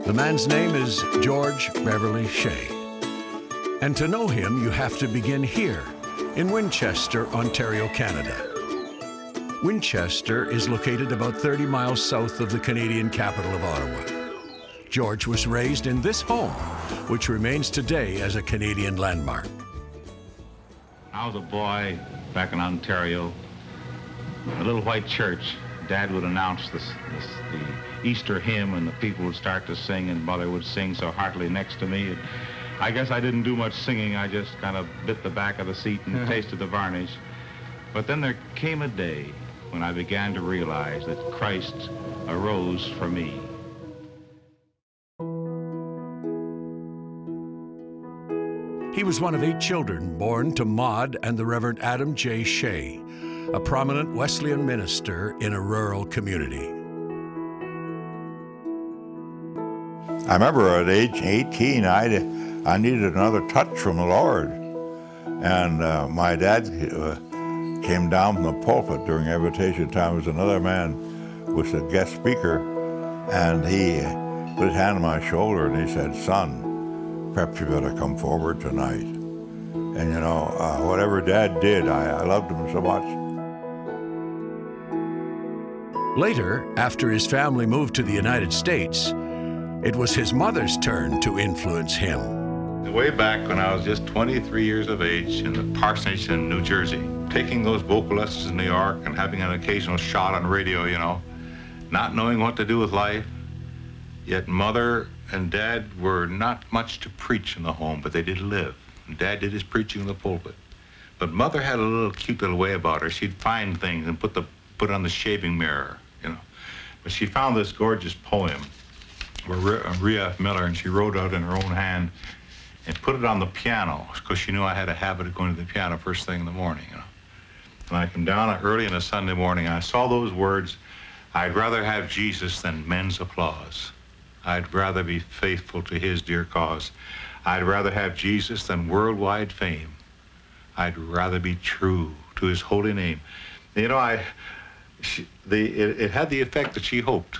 The man's name is George Beverly Shea. And to know him, you have to begin here, in Winchester, Ontario, Canada. Winchester is located about 30 miles south of the Canadian capital of Ottawa. George was raised in this home, which remains today as a Canadian landmark. I was a boy back in Ontario, a little white church. Dad would announce the Easter hymn, and the people would start to sing, and Mother would sing so heartily next to me. I guess I didn't do much singing. I just kind of bit the back of the seat and tasted the varnish. But then there came a day when I began to realize that Christ arose for me. He was one of 8 children born to Maud and the Reverend Adam J. Shea, a prominent Wesleyan minister in a rural community. I remember at age 18, I needed another touch from the Lord. And my dad came down from the pulpit during invitation time. There was another man was a guest speaker, and he put his hand on my shoulder and he said, "Son, perhaps you better come forward tonight." And you know, whatever Dad did, I loved him so much. Later, after his family moved to the United States, it was his mother's turn to influence him. Way back when I was just 23 years of age in the parsonage in New Jersey, taking those vocal lessons in New York and having an occasional shot on radio, you know, not knowing what to do with life. Yet Mother and Dad were not much to preach in the home, but they did live. And Dad did his preaching in the pulpit. But Mother had a little cute little way about her. She'd find things and put it on the shaving mirror, you know. But she found this gorgeous poem by Rhea Miller, and she wrote out in her own hand and put it on the piano, because she knew I had a habit of going to the piano first thing in the morning, you know. And I come down early on a Sunday morning, I saw those words, "I'd rather have Jesus than men's applause. I'd rather be faithful to his dear cause. I'd rather have Jesus than worldwide fame. I'd rather be true to his holy name." You know, it had the effect that she hoped.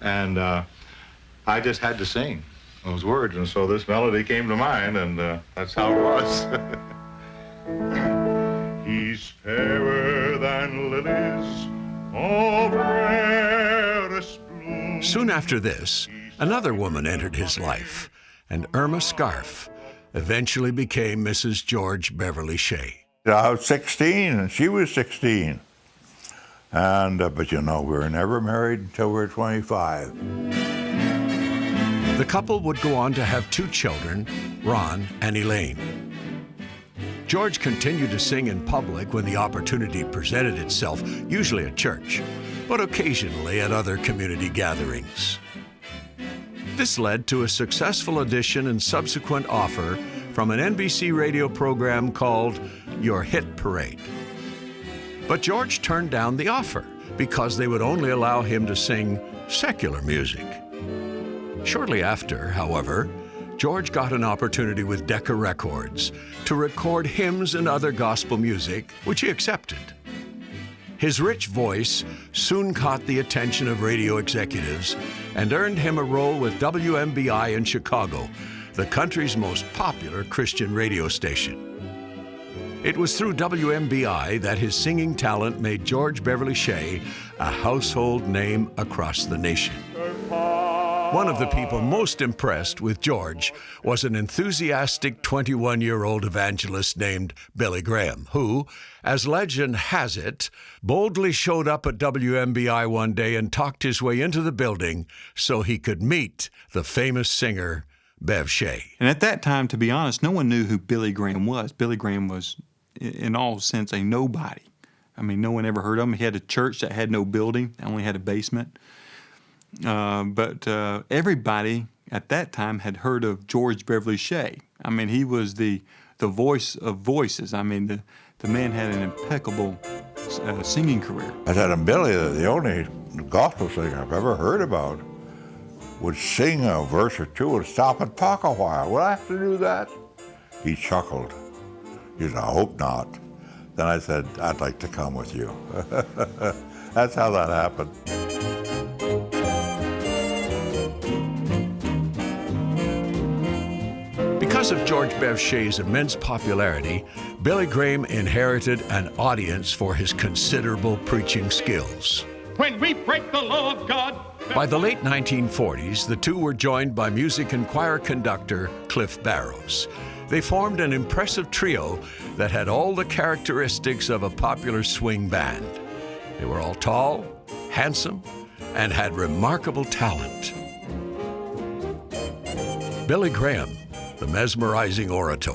And I just had to sing those words, and so this melody came to mind, and that's how it was. He's fairer than lilies of rarest bloom. Soon after this, another woman entered his life, and Irma Scarf eventually became Mrs. George Beverly Shea. I was 16, and she was 16. And, but you know, we were never married until we were 25. The couple would go on to have 2 children, Ron and Elaine. George continued to sing in public when the opportunity presented itself, usually at church, but occasionally at other community gatherings. This led to a successful audition and subsequent offer from an NBC radio program called Your Hit Parade. But George turned down the offer because they would only allow him to sing secular music. Shortly after, however, George got an opportunity with Decca Records to record hymns and other gospel music, which he accepted. His rich voice soon caught the attention of radio executives and earned him a role with WMBI in Chicago, the country's most popular Christian radio station. It was through WMBI that his singing talent made George Beverly Shea a household name across the nation. One of the people most impressed with George was an enthusiastic 21-year-old evangelist named Billy Graham, who, as legend has it, boldly showed up at WMBI one day and talked his way into the building so he could meet the famous singer, Bev Shea. And at that time, to be honest, no one knew who Billy Graham was. Billy Graham was, in all sense, a nobody. I mean, no one ever heard of him. He had a church that had no building, only had a basement. But everybody at that time had heard of George Beverly Shea. I mean, he was the voice of voices. I mean, the man had an impeccable singing career. I said, and Billy, the only gospel singer I've ever heard about, would sing a verse or two and stop and talk a while. Would I have to do that? He chuckled. He said, "I hope not." Then I said, "I'd like to come with you." That's how that happened. Because of George Bev Shea's immense popularity, Billy Graham inherited an audience for his considerable preaching skills. When we break the law of God. By the late 1940s, the two were joined by music and choir conductor Cliff Barrows. They formed an impressive trio that had all the characteristics of a popular swing band. They were all tall, handsome, and had remarkable talent. Billy Graham, the mesmerizing orator.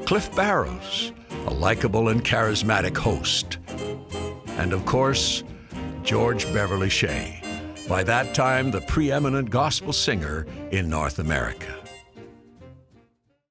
Cliff Barrows, a likable and charismatic host. And of course, George Beverly Shea, by that time the preeminent gospel singer in North America.